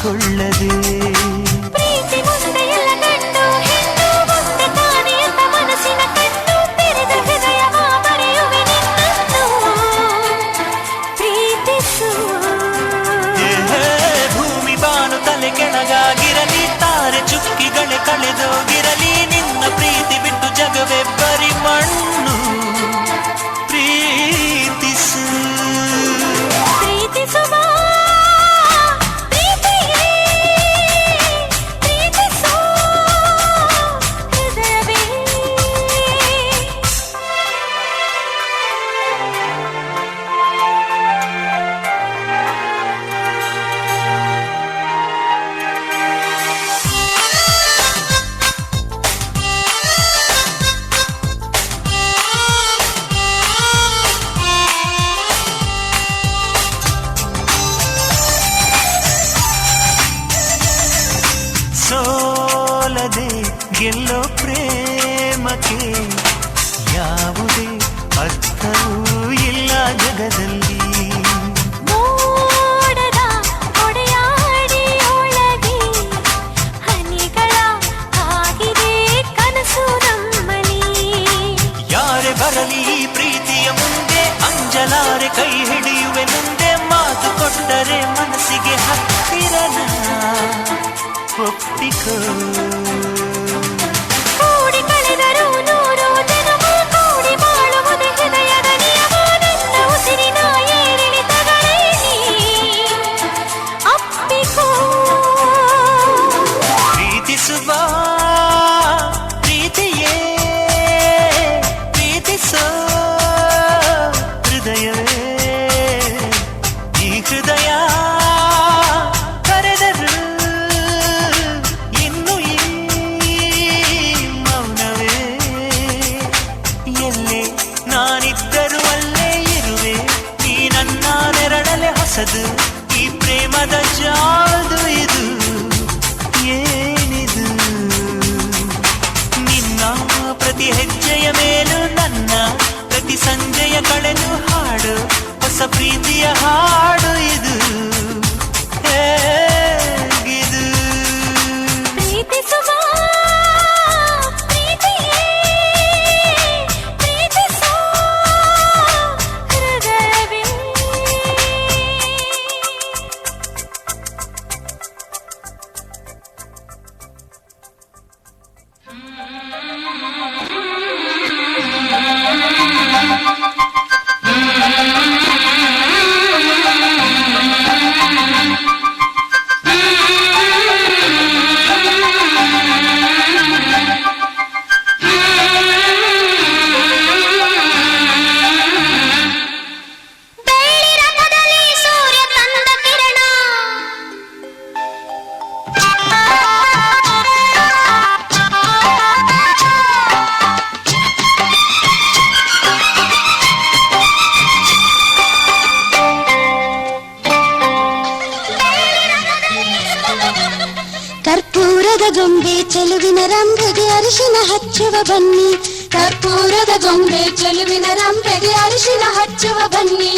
ಮಾಡಿಕೊಳ್ಳದೆ ಪ್ರೀತಿ ಮುಂದೆ ಎಲ್ಲ ಗಂಡು ಹೆಣ್ಣು ಮುಂದೆ ತಾನೇ ಅಂತ ಮನಸ್ಸಿನ ಕಣ್ಣು ತೆರೆದ ಹೃದಯವ ಬರೆಯುವೆ ನಿನ್ನನ್ನು ಪ್ರೀತಿಸು. ಭೂಮಿ ಬಾನು ತಲೆ ಕೆಳಗಾಗಿರಲಿ ತಾರೆ ಚುಕ್ಕಿಗಳೇ ಕಳೆದೋಗಿರಲಿ ನಿನ್ನ ಪ್ರೀತಿ ಬಿಟ್ಟು ಜಗವೇ ಬರಿ ಮಣ್ಣು ಪ್ರೀತಿಸು ಪ್ರೀತಿಸುವ ಸೋಲದೆ ಗೆಲ್ಲೋ ಪ್ರೇಮಕ್ಕೆ ಯಾವುದೇ ಅರ್ಥವೂ ಇಲ್ಲ ಜಗದಲ್ಲಿ ಮೋಡದ ಹೊಡೆಯಾಡಿಯೊಳಗೆ ಹನಿಗಳ ಆಗಿದೆ ಕನಸು ನಮ್ಮಲಿ. ಯಾರೇ ಬರಲಿ ಈ ಪ್ರೀತಿಯ ಮುಂದೆ ಅಂಜಲಾರೆ ಕೈ ಹಿಡಿಯುವೆ ಮುಂದೆ ಮಾತು ಕೊಟ್ಟರೆ ಮನಸ್ಸಿಗೆ ಹತ್ತಿರನ ಒಪ್ಪಿಕೋ ಕೂಡಿ ಕಳೆದರೂ ನೂರು ಜನ್ಮ ಕೂಡಿ ಬಾಳುವುದೇ ಹೃದಯದ ನಿಯಮ ನನ್ನ ಉಸಿರಿನ ಏರಿಳಿತಗಳೇ ಅಪ್ಪಿಕೋ. ಪ್ರೀತಿಸುವ ಪ್ರೀತಿಯೇ ಪ್ರೀತಿಸೋ ಹೃದಯವೇ ಈ ಹೃದಯ ಕರೆದರು ಇನ್ನು ಈ ಮೌನವೇ ಎಲ್ಲೇ ನಾನಿದ್ದರೂ ಅಲ್ಲೇ ಇರುವೆ ನೀ ನನ್ನ ನೆರಳಲೆ ಹೊಸದು ಈ ಪ್ರೇಮದ ಜಾದು ಇದು ಏನಿದು ನಿನ್ನ ಪ್ರತಿ ಹೆಜ್ಜೆಯ ಮೇಲೂ ನನ್ನ ಪ್ರತಿ ಸಂಜೆಯ ಕಳೆದು ಹಾಡು ಹೊಸ ಪ್ರೀತಿಯ ಹಾಡು ಇದು ಹೇಗಿದು ಪ್ರೀತಿಸುವ ಪ್ರೀತಿಯೇ ಪ್ರೀತಿಸೋ ಹೃದಯವೇ. ಬೆಳ್ಳಿರಥದಲ್ಲಿ ಸೂರ್ಯ ತಂದ ಕಿರಣ ಕರ್ಪೂರದ ಗೊಂಬೆ ಚೆಲುವಿನ ರಂಬೆಗೆ ಅರಿಶಿನ ಹಚ್ಚುವ ಬನ್ನಿ. ಕರ್ಪೂರದ ಗೊಂಬೆ ಚೆಲುವಿನ ರಂಬೆಗೆ ಅರಿಶಿನ ಹಚ್ಚುವ ಬನ್ನಿ.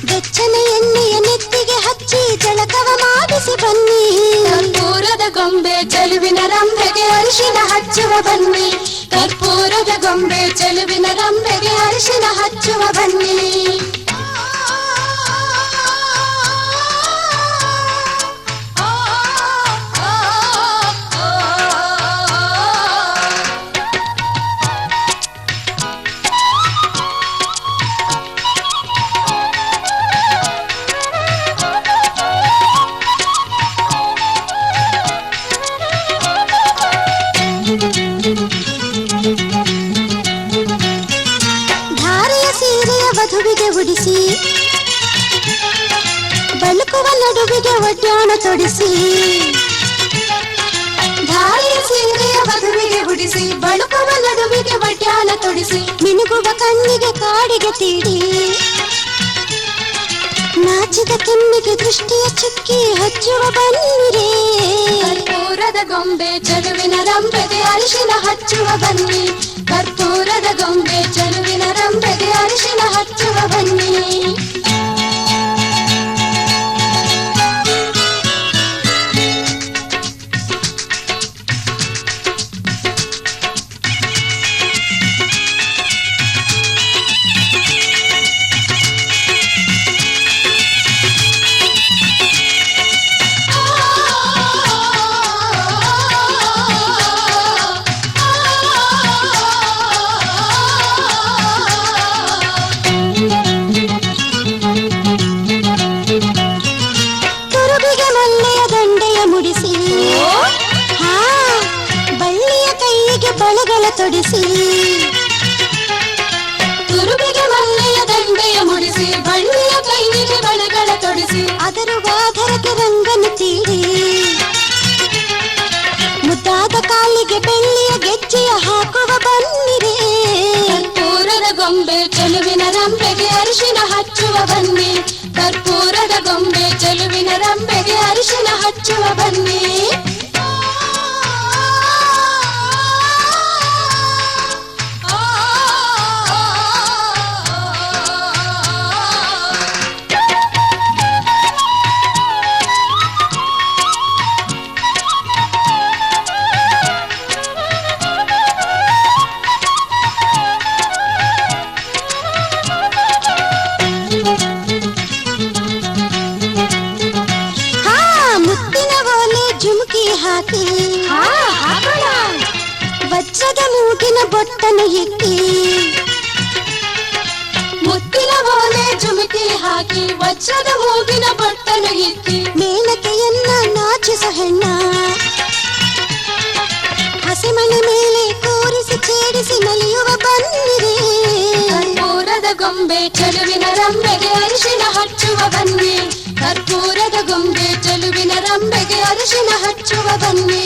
ಬೆಚ್ಚನ ಎಣ್ಣೆಯ ನೆತ್ತಿಗೆ ಹಚ್ಚಿ ಜಳಕವ ಮಾಡಿಸಿ ಬನ್ನಿ. ಕರ್ಪೂರದ ಗೊಂಬೆ ಚೆಲುವಿನ ರಂಬೆಗೆ ಅರಿಶಿನ ಹಚ್ಚುವ ಬನ್ನಿ. ಕರ್ಪೂರದ ಗೊಂಬೆ ಚೆಲುವಿನ ರಂಬೆಗೆ ಅರಿಶಿನ ಹಚ್ಚುವ ಬನ್ನಿ. ಧಾರೆಯ ಸೀರೆಯ ವಧುವಿಗೆ ಉಡಿಸಿ ಬಳುಕುವ ನಡುವಿಗೆ ಒಡ್ಯಾಣ ತೊಡಿಸಿ. ಧಾರೆಯ ಸೀರೆಯ ವಧುವಿಗೆ ಉಡಿಸಿ ಬಳುಕುವ ನಡುವಿಗೆ ಒಡ್ಯಾಣ ತೊಡಿಸಿ. ಮಿನುಗುವ ಕಣ್ಣಿಗೆ ಕಾಡಿಗೆ ತೀಡಿ ನಾಚಿದ ಕೆನ್ನಿಗೆ ದೃಷ್ಟಿಯ ಚುಕ್ಕಿ ಹಚ್ಚುವ ಬನ್ನಿರೇ. ಕರ್ಪೂರದ ಗೊಂಬೆ ಚೆಲುವಿನ ರಂಬೆಗೆ ಅರಿಶಿನ ಹಚ್ಚುವ ಬನ್ನಿ. ಕರ್ಪೂರದ ಗೊಂಬೆ ಚೆಲುವಿನ ರಂಬೆಗೆ ಅರಿಶಿನ ಹಚ್ಚುವ ಬನ್ನಿ. ಮುಡಿಸಿ ಹಾ ಬಳ್ಳಿಯ ಕೈಗೆ ಬಳೆಗಳ ತೊಡಿಸಿ ತುರುಬಿಗೆ ಮಲ್ಲೆಯ ದಂಡೆಯ ಮುಡಿಸಿ ಬಳ್ಳಿಯ ಕೈಗೆ ಬಳೆಗಳ ತೊಡಿಸಿ ಅದರುವ ಆಧರಕ್ಕೆ ರಂಗನ್ನು ತೀಡಿ ಮುದ್ದಾದ ಕಾಲಿಗೆ ಬೆಳ್ಳಿಯ ಗೆಜ್ಜೆಯ ಹಾಕುವ ಬನ್ನಿರೇ ಕರ್ಪೂರದ ಗೊಂಬೆ ಚೆಲುವಿನ ರಂಬೆಗೆ ಅರಿಶಿನ ಹಚ್ಚುವ ಬನ್ನಿ ಕರ್ಪೂರದ ಗೊಂಬೆ ಚೆಲುವಿನ ರಂಬೆಗೆ ಅರಿಶಿನ ಹಚ್ಚುವ ಬನ್ನಿ ವಜ್ರದ ಮೂಗಿನ ಬೊಟ್ಟನ್ನು ಇಕ್ಕಿ ಮುತ್ತಿನ ಓಲೆ ಜುಮುಕಿ ಹಾಕಿ ವಜ್ರದ ಮೂಗಿನ ಬೊಟ್ಟನ್ನು ಇಕ್ಕಿ ಮೇಲಕೆಯನ್ನ ನಾಚಿಸ ಹೆಣ್ಣ ಹಸಿಮಣೆ ಮೇಲೆ ಕೂರಿಸಿ ಛೇಡಿಸಿ ನಲಿಯುವ ಬನ್ನಿರೇ ಕರ್ಪೂರದ ಗೊಂಬೆ ಚೆಲುವಿನ ರಂಬೆಗೆ ಅರಿಶಿನ ಹಚ್ಚುವ ಬನ್ನಿ ಕರ್ಪೂರದ ಗೊಂಬೆ ಚೆಲುವಿನ ರಂಬೆಗೆ ಅರಿಶಿನ ಹಚ್ಚುವ ಬನ್ನಿ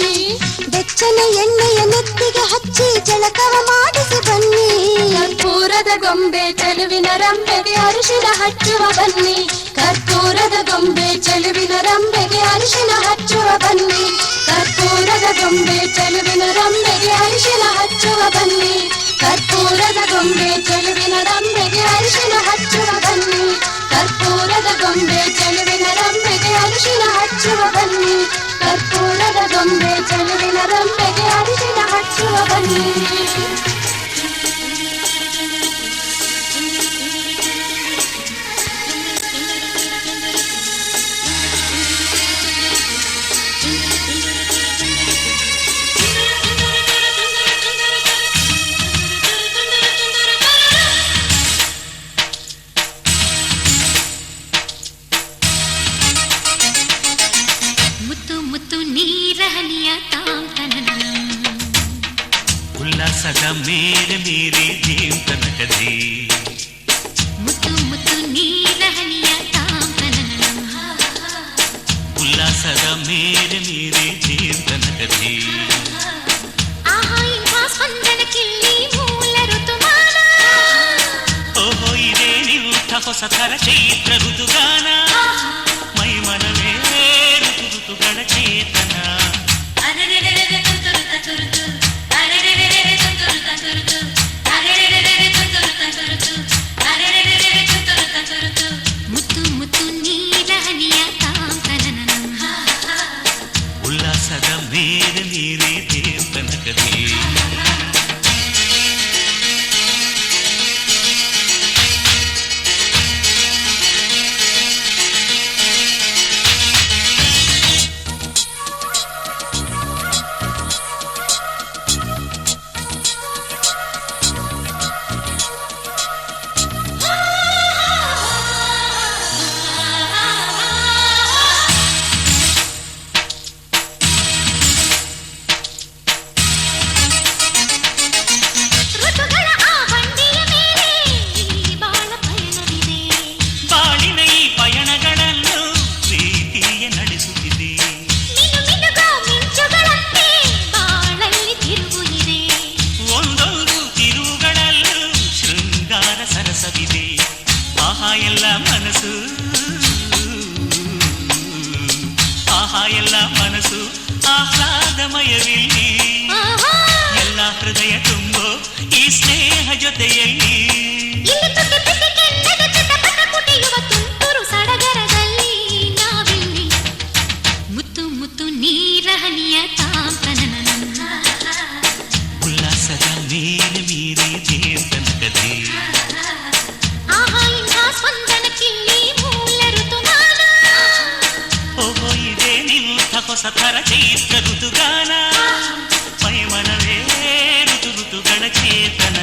ಬೆಚ್ಚನ ಎಣ್ಣೆಯ ನೆತ್ತಿಗೆ ಹಚ್ಚಿ ಜಳಕವ ಮಾಡಿಸಿ ಬನ್ನಿ ಕರ್ಪೂರದ ಗೊಂಬೆ ಚೆಲುವಿನ ರಂಬೆಗೆ ಅರಿಶಿನ ಹಚ್ಚುವ ಬನ್ನಿ ಕರ್ಪೂರದ ಗೊಂಬೆ ಚೆಲುವಿನ ರಂಬೆಗೆ ಅರಿಶಿನ ಹಚ್ಚುವ ಬನ್ನಿ ಕರ್ಪೂರದ ಗೊಂಬೆ ಚೆಲುವಿನ ರಂಬೆಗೆ ಅರಿಶಿನ ಹಚ್ಚುವ ಬನ್ನಿ ಕರ್ಪೂರದ ಗೊಂಬೆ ಚೆಲುವಿನ ರಂಬೆಗೆ ಅರಿಶಿನ ಹಚ್ಚುವ ಬನ್ನಿ ಕರ್ಪೂರದ ಗೊಂಬೆ ಚೆಲುವಿನ ರಂಬೆಗೆ ಅರಿಶಿನ ಹಚ್ಚುವ ಬನ್ನಿ ಕರ್ಪೂರದ ಗೊಂಬೆ ಚೆಲುವಿನ ರಂಬೆಗೆ ಅರಿಶಿನ ಹಚ್ಚುವ ಬನ್ನಿ ಉಲ್ಲಾಸದ ಮೇರೆ ಮೇರೆ ಜೀವನಕದಿ ಮುತ್ತು ಮುತ್ತು ನೀರಹನಿಯ ತಾಂತನನ ಉಲ್ಲಾಸದ ಮೇರೆ ಮೇರೆ ಜೀವನಕದಿ ಆಹಾ ಇಂಥ ಸ್ಪಂದನ ಕಿಲ್ಲಿ ಮೂಲ ಋತುಮಾನ ಓಹೋ ಇದೇ ನಿಂಥ ಹೊಸ ಥರ ಚೈತ್ರ ಋತುಗಾನ ಮೈ ಮನವೇ ಋತು ಋತುಗಳ ಚೇತನ ಮುತ್ತು ಮುತ್ತು ನೀರಹನಿಯ ತಾಂತನನ ಉಲ್ಲಾಸದ ಮೇರೆ ಮೇರೆ ಜೀವನಕದಿ ಋತುಗಳ ಆ ಬಂಡಿಯ ಮೇಲೆ ಈ ಬಾಳ ಪಯಣವಿದೆ ಬಾಳಿನ ಈ ಪಯಣಗಳನ್ನು ಪ್ರೀತಿಯ ನಡೆಸುತ್ತಿದೆ ಮಿನು ಮಿನುಗೋ ಮಿಂಚುಗಳಂತೆ ಬಾಳಲ್ಲಿ ತಿರುವು ಇದೆ ಒಂದೊಂದು ತಿರುವುಗಳಲ್ಲೂ ಶೃಂಗಾರ ಸರಸವಿದೆ ಆಹಾ ಎಲ್ಲ ಮನಸ್ಸು ಆಹಾ ಎಲ್ಲ ಮನಸ್ಸು ಆಹ್ಲಾದಮಯವಿಲ್ಲಿ ಆಹಾ ಎಲ್ಲ ಹೃದಯ ತುಂಬೋ ಈ ಸ್ನೇಹ ಜೊತೆಯಲ್ಲಿ ಇಲ್ಲಿ ತುಟಿ ತುಟಿ ಕೆನ್ನೆಗೆ ಚಿಟಪಟ ಕುಟಿಯುವ ತುಂತುರು ಸಡಗರದಲ್ಲಿ ನಾವಿಲ್ಲಿ ಮುತ್ತು ಮುತ್ತು ನೀರಹನಿಯ ತಾಂತನನ ಉಲ್ಲಾಸದ ಮೇಲೆ ಮೀರಿ ಜೀವನಕದಿ ಆಹಾ ಇಂಥ ಸ್ಪಂದನ ಕಿಲ್ಲಿ ಮೂಲ ಋತುಮಾನ ಓಹೋ ಇದೇ ನಿಂಥ ಹೊಸ ಥರ ಚೈತ್ರ ಋತುಗಾನ ಮೈ ಮನವೇ ಋತು ಋತುಗಳ ಚೇತನ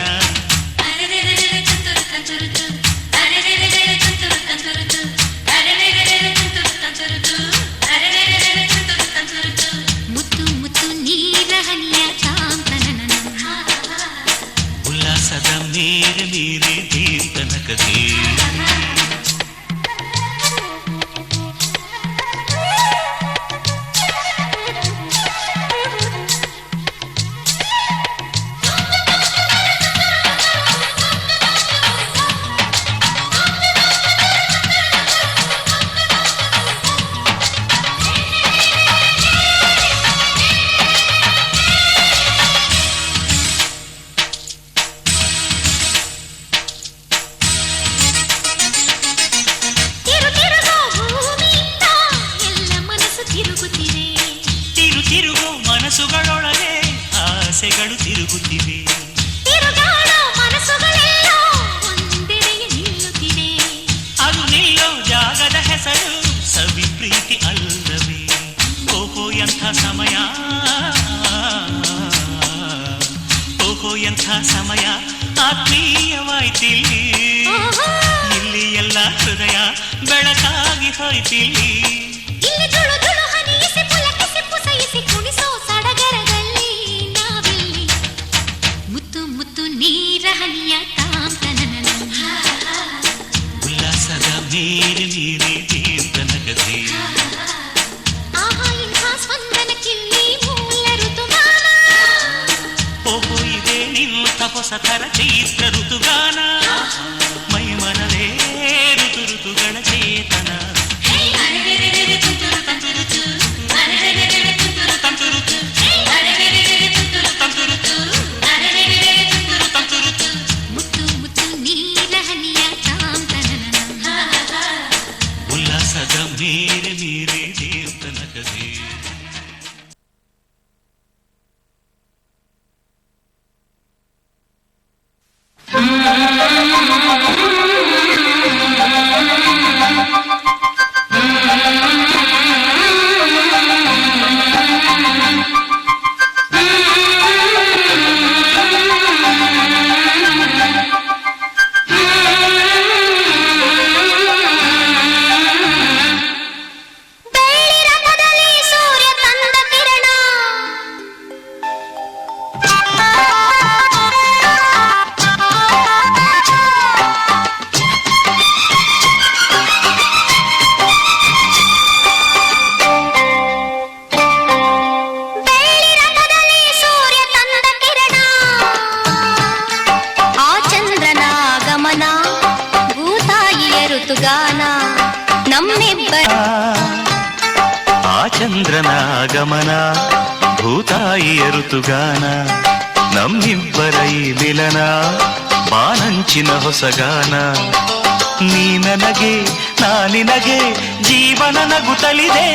ತುಂತುರು ಹೋಯ್ತಿಲ್ಲಿ, ಇಲ್ಲಿ ಎಲ್ಲ ಹೃದಯ ಬೆಳಕಾಗಿ ಹೋಯ್ತಿಲ್ಲಿ. ಇಲ್ಲಿ ಜುಳು ಜುಳು ಹನಿಯಿಸಿ ಪುಲಕಿಸಿ ಪುಸಯಿಸಿ ಕುಣಿಸೋ ಸಡಗರದಲ್ಲಿ ನಾವಿಲ್ಲಿ ಮುತ್ತು ಮುತ್ತು ನೀರ ಹನಿಯ ತಾಂತನನ ಉಲ್ಲಾಸದ ಮೇರೆ ನೀರೆ ಜೀವನಗದೆ. ಆಹಾ ಇಂಥ ಸ್ಪಂದನಕ್ಕಿಲ್ಲಿ ಮೂಲ ಋತುಗಾನ. ಓಹೋ ಇದೇ ನಿಂತ ಹೊಸ ಥರ ಚೈತ್ರ ಋತುಗಾನ. ಮೈ ಮನವೇ ಋತು ಋತುಗಳ ಚೇತನ. ಮುತ್ತು ಮುತ್ತು ನೀರ ಹನಿಯ ತಾಂತನನ ಉಲ್ಲಾಸದ ಮೇರೆ ನೀರೆ ಜೀವನಗದೆ. ಚಂದ್ರನಾಗಮನ ಭೂತಾಯಿಯ ಋತುಗಾನ ನಮ್ಮಿಬ್ಬರ ಈ ಮಿಲನ ಬಾನಂಚಿನ ಹೊಸಗಾನ. ನೀ ನನಗೆ ನಾ ನಿನಗೆ ಜೀವನ ನಗುತ್ತಲಿದೆ.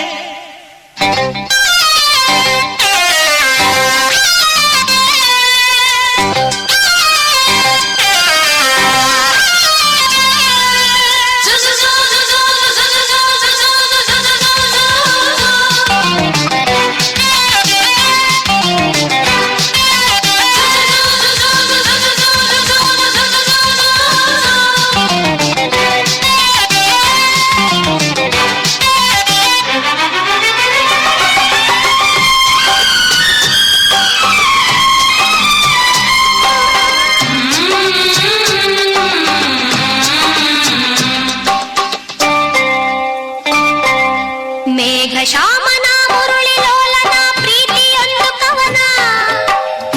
ಶಾಮನ ಮುರುಳಿ ಲೋಲನ ಪ್ರೀತಿಯೊಂದು ಕವನ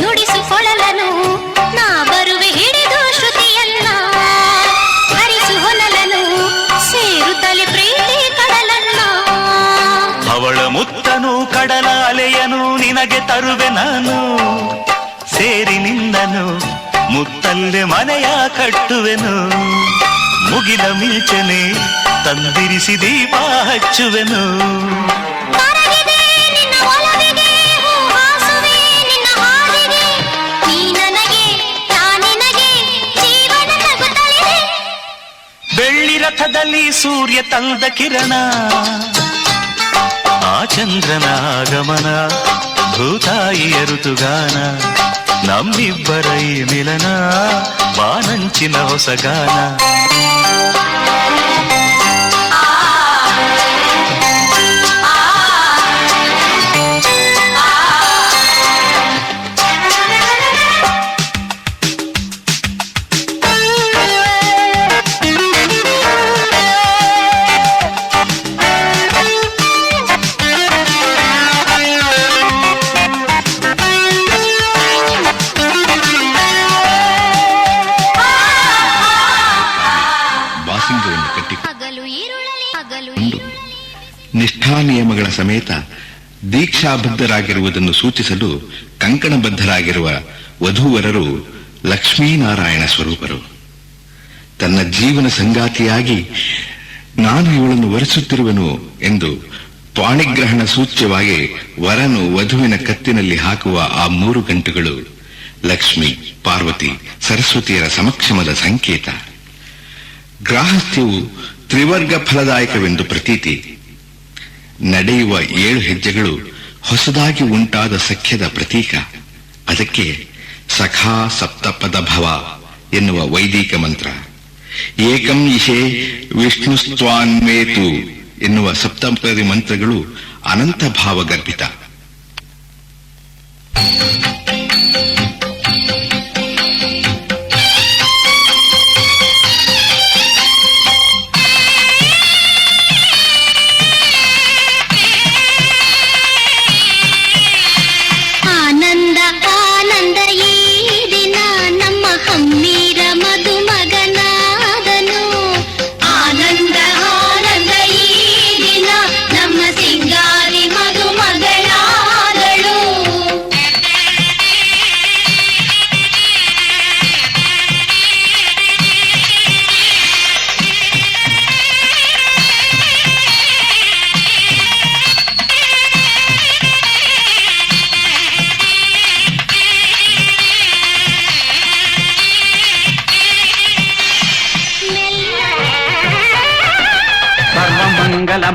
ನುಡಿಸುಕೊಳ್ಳಲನು ನಾ ಬರುವೆ ಹಿಡಿದು ಶ್ರುತಿಯನ್ನ ಹರಿಸು ಹೊನಲನು ಸೇರುತ್ತಲೆ ಪ್ರೀತಿ ಕಡಲನ್ನ. ಅವಳ ಮುತ್ತನು ಕಡಲ ಅಲೆಯನು ನಿನಗೆ ತರುವೆ ನಾನು ಸೇರಿ ನಿನ್ನನು ಮುತ್ತಲ್ಲೆ ಮನೆಯ ಕಟ್ಟುವೆನು. ಮುಗಿಲ ಮಿಂಚನೆ ತಂದಿರಿಸಿ ದೀಪ ಹಚ್ಚುವೆನು. ಬೆಳ್ಳಿ ರಥದಲ್ಲಿ ಸೂರ್ಯ ತಂದ ಕಿರಣ ಆ ಚಂದ್ರನ ಆಗಮನ ಭೂತಾಯಿಯ ಋತುಗಾನ ನಮ್ಮಿಬ್ಬರ ಈ ಮಿಲನ ಬಾನಂಚಿನ ಹೊಸಗಾನ. ನಿಷ್ಠಾ ನಿಯಮಗಳ ಸಮೇತ ದೀಕ್ಷಾಬದ್ಧರಾಗಿರುವುದನ್ನು ಸೂಚಿಸಲು ಕಂಕಣಬದ್ಧರಾಗಿರುವ ವಧೂವರರು ಲಕ್ಷ್ಮೀನಾರಾಯಣ ಸ್ವರೂಪರು. ತನ್ನ ಜೀವನ ಸಂಗಾತಿಯಾಗಿ ನಾನು ಇವಳನ್ನು ವರಿಸುತ್ತಿರುವೆನು ಎಂದು ಪಾಣಿಗ್ರಹಣ ಸೂಚ್ಯವಾಗಿ ವರನು ವಧುವಿನ ಕತ್ತಿನಲ್ಲಿ ಹಾಕುವ ಆ 3 ಗಂಟುಗಳು ಲಕ್ಷ್ಮಿ, ಪಾರ್ವತಿ, ಸರಸ್ವತಿಯರ ಸಮಕ್ಷಮದ ಸಂಕೇತ. ಗ್ರಾಹಸ್ಥ್ಯವು ತ್ರಿವರ್ಗ ಫಲದಾಯಕವೆಂದು ಪ್ರತೀತಿ. ನಡೆಯುವ 7 ಹೆಜ್ಜೆಗಳು ಹೊಸದಾಗಿ ಉಂಟಾದ ಸಖ್ಯದ ಪ್ರತೀಕ. ಅದಕ್ಕೆ ಸಖಾ ಸಪ್ತಪದ ಭವ ಎನ್ನುವ ವೈದಿಕ ಮಂತ್ರ, ಏಕಂ ಇಶೆ ವಿಷ್ಣುಸ್ತ್ವಾನ್ವೇತು ಎನ್ನುವ ಸಪ್ತಪದಿ ಮಂತ್ರಗಳು ಅನಂತ ಭಾವಗರ್ಭಿತ.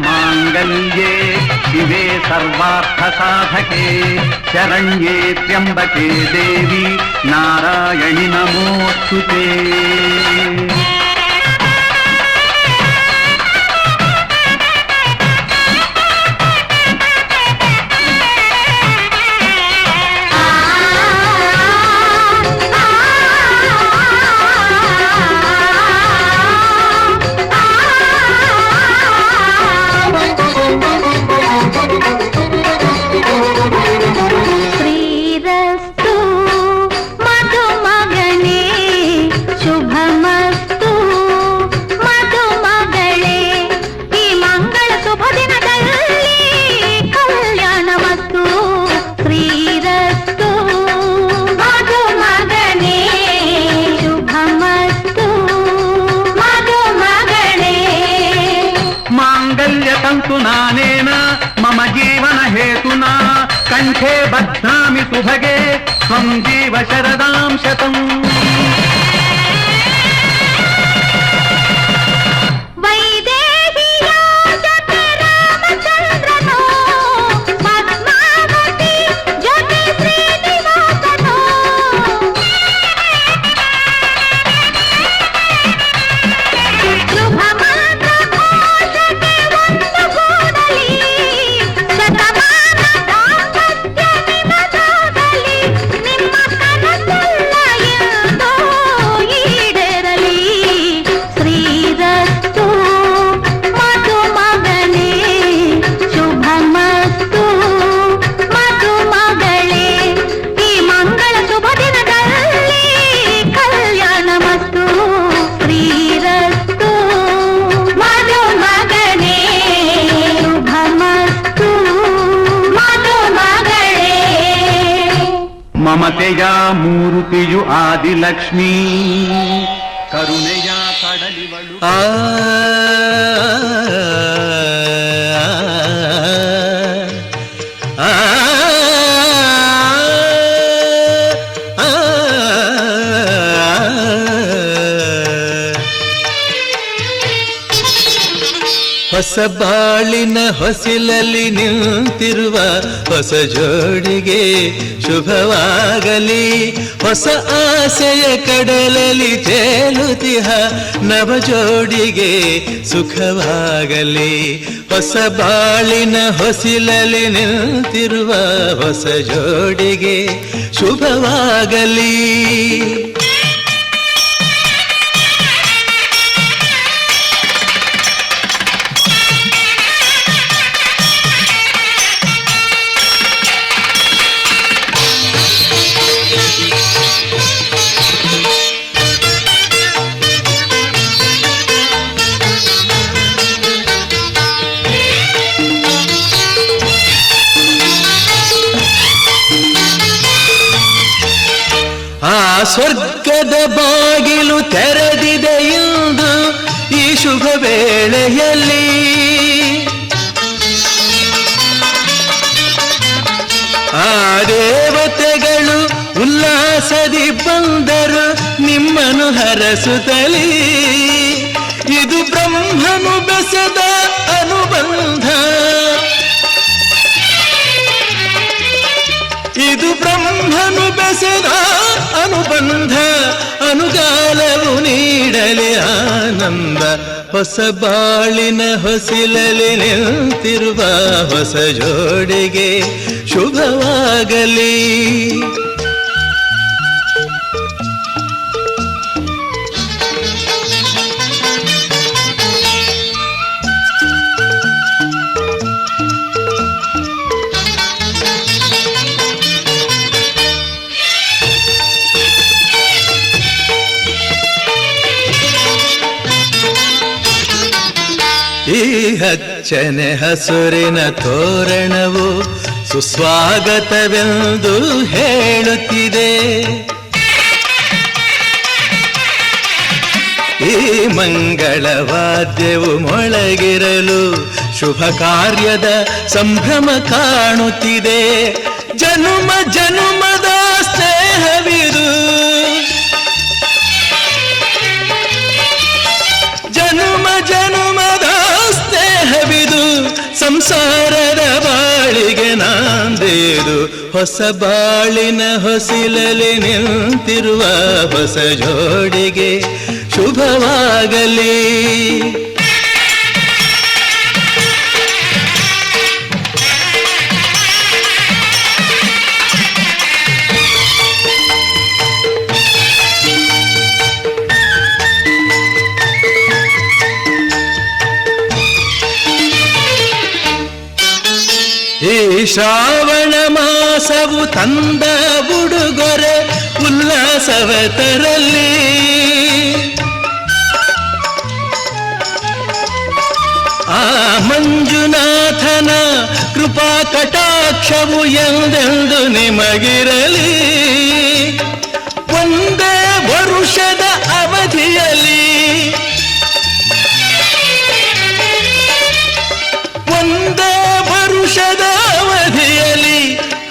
ಮಾಂಗಲ್ಯೇ ಶಿವೆ ಸರ್ವಾರ್ಥ ಸಾಧಕೆ ಶರಣ್ಯೇ ತ್ರ್ಯಂಬಕೆ ದೇವಿ ನಾರಾಯಣಿ ನಮೋಸ್ತುತೇ. ನಾನೇನ ಮಮ ಜೀವನ ಹೇತುನಾ ಕಂಠೆ ಬಧ್ನಾಮಿ ಸುಭಗೆ ತ್ವಂ ಜೀವ ಶರದಾಂ ಶತಂ. ಮಮತೆಯ ಮೂರುತಿಯು ಆದಿಲಕ್ಷ್ಮೀ ಕರುಣೆಯ ಕಡಲಿವಳು. ಹೊಸ ಬಾಳಿನ ಹೊಸಿಲಲ್ಲಿ ನಿಂತಿರುವ ಹೊಸ ಜೋಡಿಗೆ ಶುಭವಾಗಲಿ. ಹೊಸ ಆಸೆಯ ಕಡಲಲ್ಲಿ ತೇಲುತಿಹ ನವ ಜೋಡಿಗೆ ಸುಖವಾಗಲಿ. ಹೊಸ ಬಾಳಿನ ಹೊಸಿಲಲ್ಲಿ ನಿಂತಿರುವ ಹೊಸ ಜೋಡಿಗೆ ಶುಭವಾಗಲಿ. ಸ್ವರ್ಗದ ಬಾಗಿಲು ತೆರೆದಿದೆ ಎಂದು ಈ ಶುಭ ವೇಳೆಯಲ್ಲಿ. ಆ ದೇವತೆಗಳು ಉಲ್ಲಾಸದಿ ಬಂದರು ನಿಮ್ಮನ್ನು ಹರಸುತ್ತಲೇ. ಇದು ಬ್ರಹ್ಮನು ಬೆಸೆದ ಅನುಬಂಧ, ಇದು ಬ್ರಹ್ಮನು ಬೆಸೆದ ಅನುಬಂಧ. ಅನುಗಾಲ ಆನಂದ ಹೊಸ ಬಾಳಿನ ಹೊಸಿಲಲಿ ನಿಂತಿರುವ ಹೊಸ ಜೋಡಿಗೆ ಶುಭವಾಗಲಿ. ಈ ಹಚ್ಚನೆ ಹಸುರಿನ ತೋರಣವು ಸುಸ್ವಾಗತವೆಂದು ಹೇಳುತ್ತಿದೆ. ಈ ಮಂಗಳವಾದ್ಯವು ಮೊಳಗಿರಲು ಶುಭ ಕಾರ್ಯದ ಸಂಭ್ರಮ ಕಾಣುತ್ತಿದೆ. ಜನುಮ ಜನುಮದ ಸ್ನೇಹವಿದು, ಜನುಮ ಜನುಮದ ಸ್ನೇಹವಿದು, ಸಂಸಾರದ ಬಾಳಿಗೆ ನಾಂದೇದು. ಹೊಸ ಬಾಳಿನ ಹೊಸಿಲಲಿ ನಿಂತಿರುವ ಹೊಸ ಜೋಡಿಗೆ ಶುಭವಾಗಲಿ. ಈ ಶ್ರಾವಣ ಮಾಸವು ತಂದ ಉಡುಗೊರೆ ಉಲ್ಲಾಸವ ತರಲಿ. ಆ ಮಂಜುನಾಥನ ಕೃಪಾ ಕಟಾಕ್ಷವು ಎಂದೆಂದು ನಿಮಗಿರಲಿ. ಒಂದೇ ವರುಷದ ಅವಧಿಯಲ್ಲಿ, ಒಂದೇ ವರುಷದ ಅವಧಿಯಲ್ಲಿ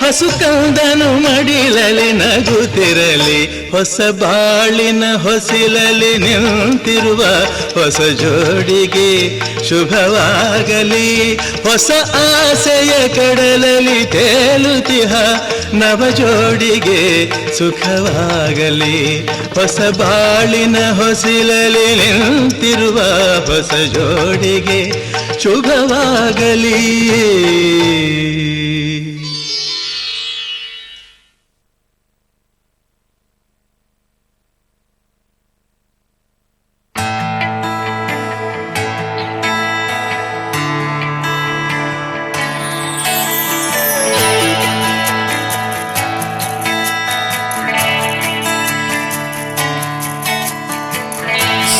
ಹಸು ಕಂದನು ಮಡಿಲಲಿ ನಗುತ್ತಿರಲಿ. ಹೊಸ ಬಾಳಿನ ಹೊಸಿಲಲಿ ನಿಂತಿರುವ ಹೊಸ ಜೋಡಿಗೆ ಶುಭವಾಗಲಿ. ಹೊಸ ಆಸೆಯ ಕಡಲಲಿ ತೇಲುತಿಹ ನವ ಜೋಡಿಗೆ ಸುಖವಾಗಲಿ. ಹೊಸ ಬಾಳಿನ ಹೊಸಿಲಲಿ ನಿಂತಿರುವ ಹೊಸ ಜೋಡಿಗೆ ಶುಭವಾಗಲಿ.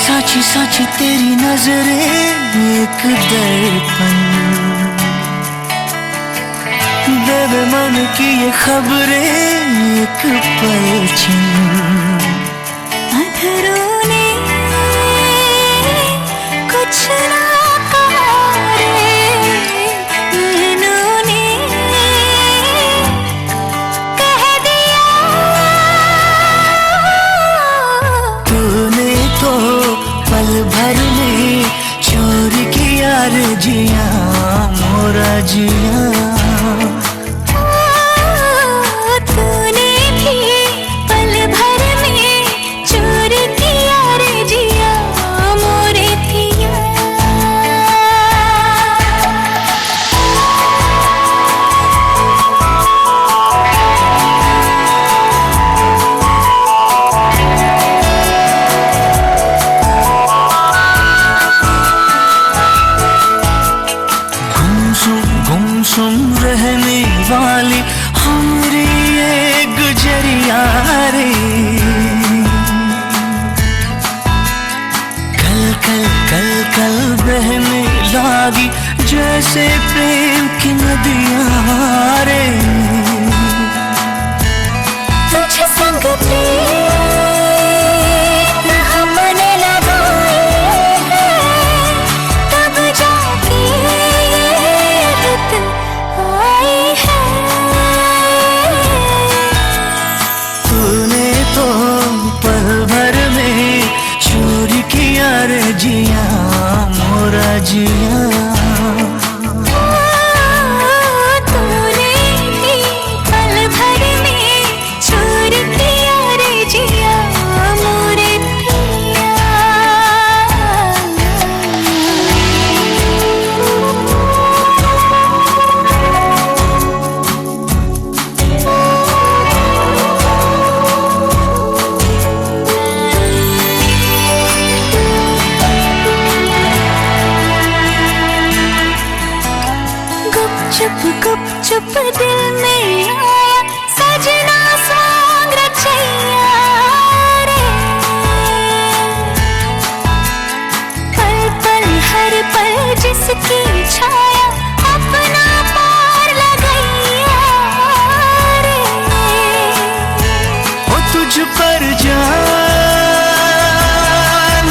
साची साची तेरी नजरें एक दर्पण, देवे मन की ये खबरें एक पलछन. अधरों ने कुछ ना कहा रे, इन्होंने कह दिया. तूने तो पल भर में चोर किया रे जिया मोरा जिया. तूने भी पल भर में चोर किया रे जिया मोरे थिया. गुमसुम रहने वाली हमारी ये गुजरिया रे. कल कल कल कल बहने लागी जैसे प्रेम की नदियाँ रे. तुझे संग प्रेम हमने लगाए हैं, तब जाके रुत आई है. तूने तो पल भर में चोरी किया रे जिया मोरा जिया. चुप गुप चुप दिल में आया सजना स्वांग रचैया रे। पल पल हर पल जिसकी छाया अपना पार लगैया रे। ओ तुझ पर जान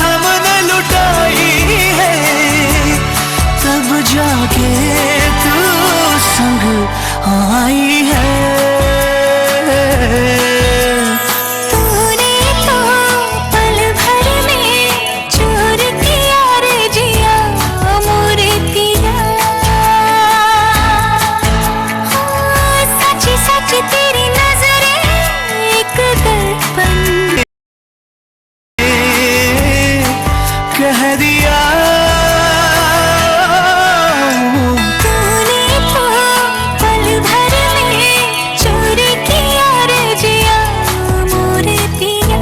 हमने लुटाई है, तब जाके तू संग आई है। तूने तो पल भर में चोर किया रे जिया मोरे पिया। सच सच तेरी नजरें एक दर्पण कह दिया। तूने तो पल भर में चोर किया रे जिया मोरे पिया।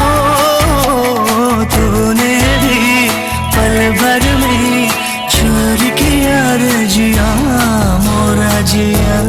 ओ तूने भी पल भर में चोर किया रे जिया मोरा जिया।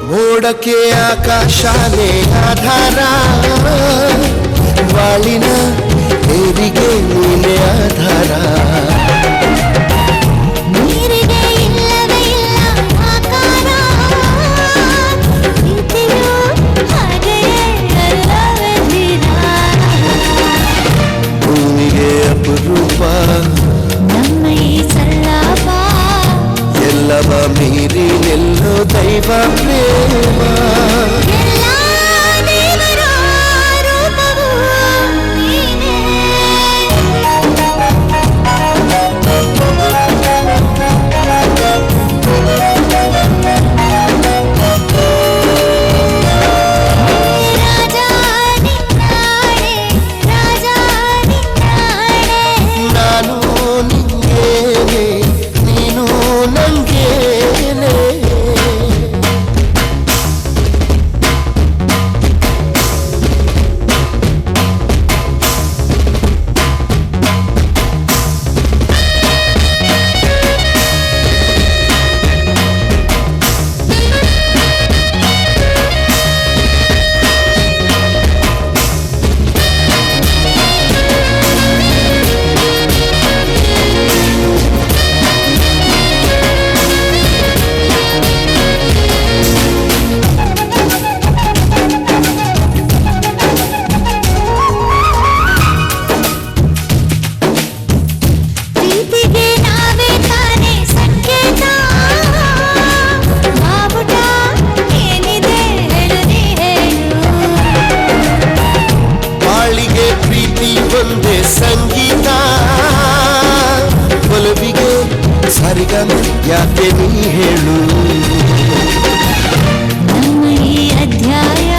ಮೋಡಕ್ಕೆ ಆಕಾಶನೇ ಆಧಾರ, ಬಾಳಿನ ಏರಿಗೆ ನೀನೆ ಆಧಾರ. ನೀರಿಗೆ ಇಲ್ಲವೇ ಇಲ್ಲ ಆಕಾರ, ಪ್ರೀತಿಯು ಹಾಗೆಯೇ ಅಲ್ಲವೇ ನಿರಾಳ. ಭೂಮಿಗೆ ಅಪರೂಪ ನಮ್ಮ ಈ ಸಲ್ಲಾಪ, ಎಲ್ಲವ ಮೀರಿ ನಿಲ್ಲೋ ದೈವ ಪ್ರೇಮ. ಎಲ್ಲ ದೇವರ ರೂಪವೂ ನೀನೇ. ರಾಜಾ ನಿನ್ನಾಡೆ, ರಾಜಾ ನಿನ್ನಾಡೆ. ನಾನು ನಿಂಗೇನೆ, ನೀನು ನಂಗೇನೆ. ಗಗನ ಯಾಕೆ ನೀ ಹೇಳು ನಮ್ಮ ಈ ಅಧ್ಯಾಯ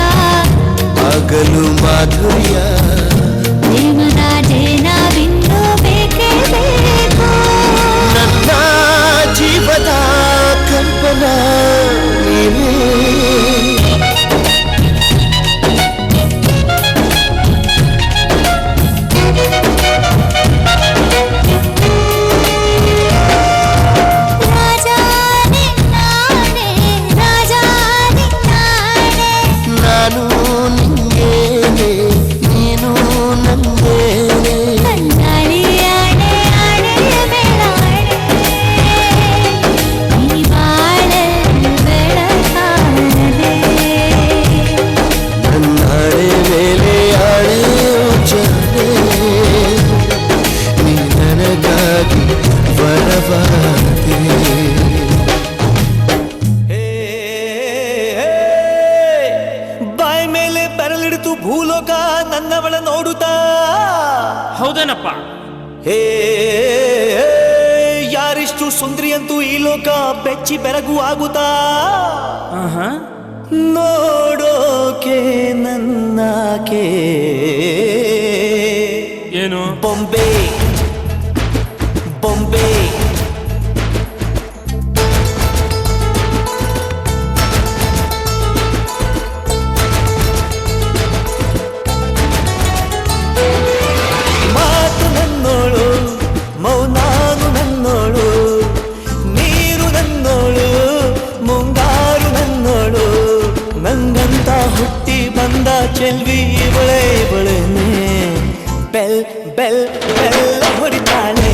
ಆಗಲು ಮಾಧುರ್ಯ ದೇವರಾಜೇನಾವಿನ್ನೂ ಬೇಕೇ ಬೇಕು ನನ್ನ ಜೀವದ ಕಲ್ಪನಾ ನೀನೇ ನಾನು ನಿಂಗೇನೆ ನೀನು ನಂಗೇನೆ ನನ್ನಾಳೆ ಮೇಲೆ ಆಳೆ ಉಜ್ಜನೆ ನೀ ನನಗಾಗಿ ವರವಾದೆ ಬಾಯ್ ಮೇಲೆ ಬೆರಳಿಡಿತು ಭೂಲೋಕ ನನ್ನವಳ ನೋಡುತ್ತಾ ಹೌದೇನಪ್ಪ ಹೇ ಯಾರಿಷ್ಟು ಸುಂದ್ರಿ ಅಂತೂ ಈ ಲೋಕ ಬೆಚ್ಚಿ ಬೆರಗು ಆಗುತ್ತಾ ನೋಡೋಕೆ ನನ್ನಾಕೆ ಏನು ಬೊಂಬೆ ಬೊಂಬೆ ಮಾತು ನನ್ನೋಳು ಮೌನಾನು ನನ್ನೋಳು ನೀರು ನನ್ನೋಳು ಮುಂಗಾರು ನನ್ನೋಳು ನಂಗಂತ ಹುಟ್ಟಿ ಬಂದ ಚೆಲ್ವಿ ಇವಳೆ ಇವಳೇನೆ ಬೆಲ್ ಬೆಲ್ ಬೆಲ್ಲ ಹೊಡಿತಾಳೆ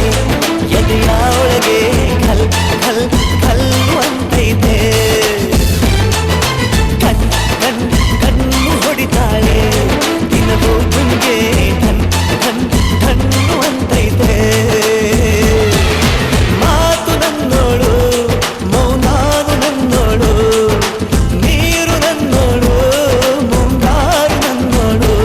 ಎದೆಯ ಒಳಗೆ ಕಲ್ ಕಲ್ ಕಲ್ಲು ಅಂತೈತೆ ಕಣ್ ಕಣ್ ಕಣ್ಣು ಹೊಡಿತಾಳೆ ದಿನವೂ ತುಂಗೆ ಕಣ್ ಕಣ್ ಕಣ್ಣು ಅಂತೈತೆ ಮಾತು ನನ್ನೋಳು ಮೌನಾನು ನನ್ನೋಳು ನೀರು ನನ್ನೋಳು ಮುಂಗಾರು ನನ್ನೋಳು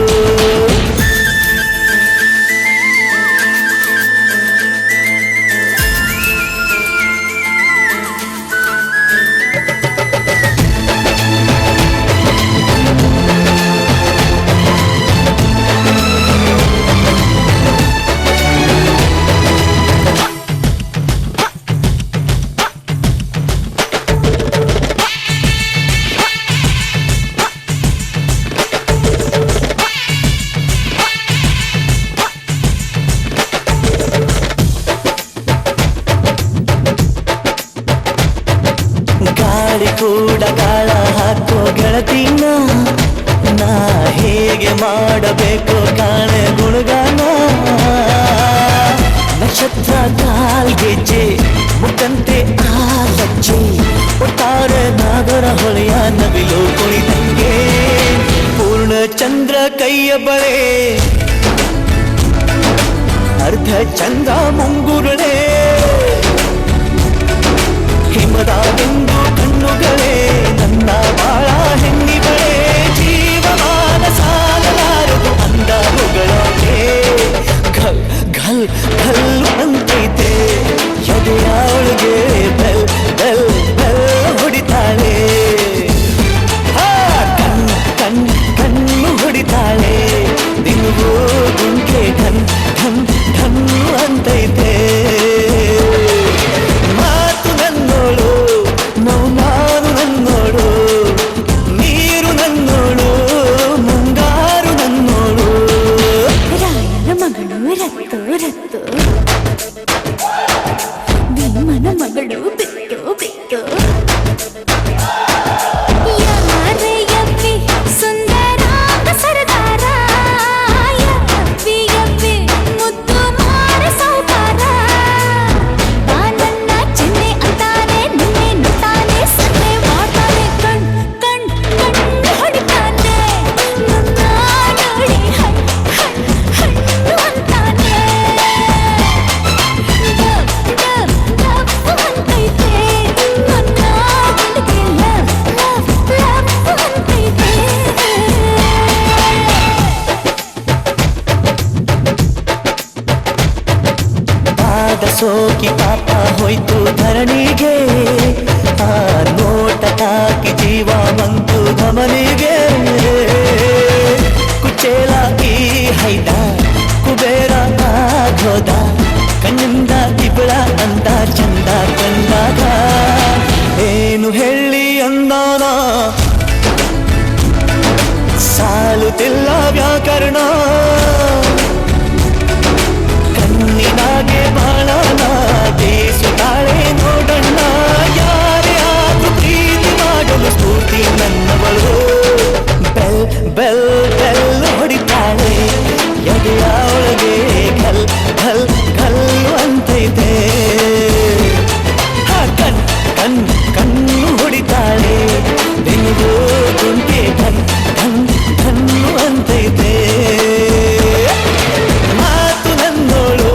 ಗಾಳಿ ಕೂಡ ಗಾಳ ಹಾಕೋ ಗೆಳತಿನ ನಾ ಹೇಗೆ ಮಾಡಬೇಕು ಕಾಣೆ ಗುಣಗಾನ ನಕ್ಷತ್ರ ಕಾಲ್ಗೆಜ್ಜೆ ಮುಖಂತೆ ಆ ಲಜ್ಜೆ ಒಟ್ಟಾರೆ ನಾಗರ ಹೊಳೆಯ ನವಿಲು ಕುಣಿದಂಗೆ ಪೂರ್ಣ ಚಂದ್ರ ಕೈಯ ಬಳೆ ಅರ್ಧ ಚಂದ್ರ ಮುಂಗುರುಳೆ ಹಿಮದ ಬಿಂದು ಕಣ್ಣುಗಳೇ ನನ್ನ ಬಾಳ ಹೆಣ್ಣಿಗಳೇ ಜೀವಮಾನ ಸಾಲಲಾರದು ಅಂದವುಗಳೇ ಘಲ್ ಘಲ್ ಘಲ್ಲು ಅಂತೈತೆ ಎದೆಯ ಒಳಗೆ ಬೆಲ್ ಬೆಲ್ ಬೆಲ್ ಹೊಡಿತಾಳೆ ಕಣ್ ಕಣ್ ಕಣ್ಣು ಹೊಡಿತಾಳೆ ದಿನವೂ ಗುಂಕೆ ಘನ್ ಘನ್ ಘನ್ ಅಂತೈತೆ ನೋಟದ ಸೋಕಿ ಪಾಪ ಹೋಯ್ತು ಧರಣಿಗೆ, ಆ ನೋಟ ತಾಕಿ ಜೀವ ಬಂತು ಧಮನಿಗೆ. ಕುಚೇಲಾಕಿ ಹೈದ ಕುಬೇರ ಆಗೋದ, ಕಣ್ಣಿಂದ ತಿಬಳ ಅಂದ ಚಂದ ಕಂಡಾಗ. ಏನು ಹೇಳಿ ಅಂದಾನ ಸಾಲುತ್ತಿಲ್ಲ ವ್ಯಾಕರಣ, ಕಣ್ಣಿನಾಗೆ ಬಾಳನ ಬೀಸುತ್ತಾಳೆ ನೋಡಣ್ಣ. ಯಾರೇ ಆದ್ರೂ ಪ್ರೀತಿ ಮಾಡಲು ಸ್ಫೂರ್ತಿ ನನ್ನವಳು. ಬೆಲ್ ಬೆಲ್ ಬೆಲ್ ಹೊಡಿತಾಳೆ ಎದೆಯ ಒಳಗೆ, ಘಲ್ ಘಲ್ ಘಲ್ ಅಂತೈತೆ. ಕಣ್ ಕಣ್ ಕಣ್ಣು ಹೊಡಿತಾಳೆ ಬೆನ್ನಿಗೂ ಕುಂಟೆ, ಘನ್ ಘನ್ ಘನ್ನು ಅಂತೈತೆ. ಮಾತು ನನ್ನೋಳು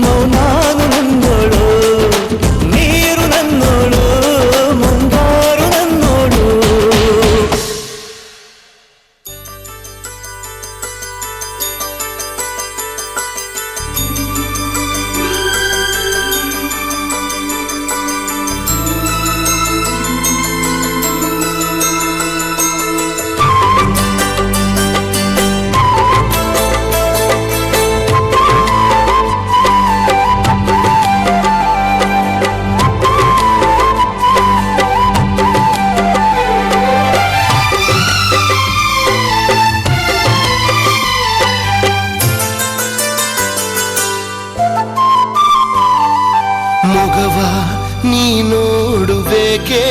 ಮೌನಾನು ನನ್ನೋಳು, ನೀರು ನನ್ನೋಳು ಮುಂಗಾರು ನನ್ನೋಳು. ಮೊಗವ ನೀ ನೋಡುಬೇಕೆ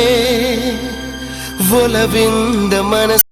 ಒಲವಿಂದ ಮನಸ್ಸು